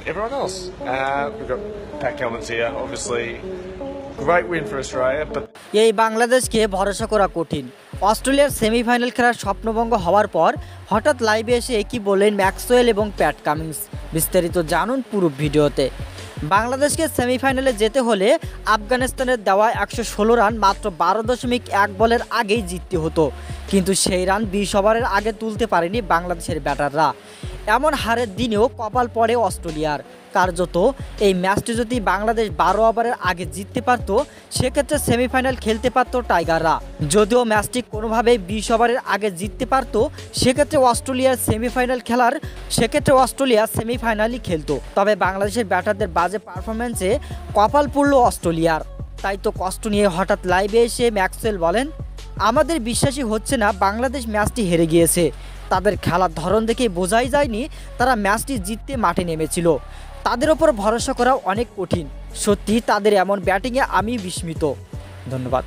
everyone else. We've got Pat Cummins here, obviously. Great win for Australia, but এই বাংলাদেশকে ভরসা করা কঠিন। অস্ট্রেলিয়ার সেমিফাইনাল খেলার স্বপ্নভঙ্গ হওয়ার পর হঠাৎ লাইভে এসে একই বললেন ম্যাক্সওয়েল এবং প্যাট কামিন্স। বিস্তারিত জানুন পুরো ভিডিওতে। বাংলাদেশকে সেমিফাইনালে যেতে হলে আফগানিস্তানের দেওয়া 116 রান মাত্র 12.1 বলের আগেই জিততে হতো, কিন্তু সেই রান 20 ওভারের আগে তুলতে পারেনি বাংলাদেশের ব্যাটাররা। এমন হারের দিনেও কপাল পড়ে অস্ট্রেলিয়ার। কার্যত এই ম্যাচটি যদি বাংলাদেশ 12 ওভারের আগে জিততে পারত, সেক্ষেত্রে সেমিফাইনাল খেলতে পারত টাইগাররা। যদিও ম্যাচটি কোনোভাবেই 20 ওভারের আগে জিততে পারত, সেক্ষেত্রে অস্ট্রেলিয়া সেমিফাইনালই খেলতো। তবে বাংলাদেশের ব্যাটারদের বাজে পারফরম্যান্সে কপাল পড়ল অস্ট্রেলিয়ার। তাই তো কষ্ট নিয়ে হঠাৎ লাইভে এসে ম্যাক্সওয়েল বলেন, আমাদের বিশ্বাসই হচ্ছে না বাংলাদেশ ম্যাচটি হেরে গিয়েছে। তাদের খেলার ধরন দেখে বোঝাই যায়নি তারা ম্যাচটি জিততে মাঠে নেমেছিল। তাদের ওপর ভরসা করা অনেক কঠিন। সত্যি তাদের এমন ব্যাটিংয়ে আমি বিস্মিত। ধন্যবাদ।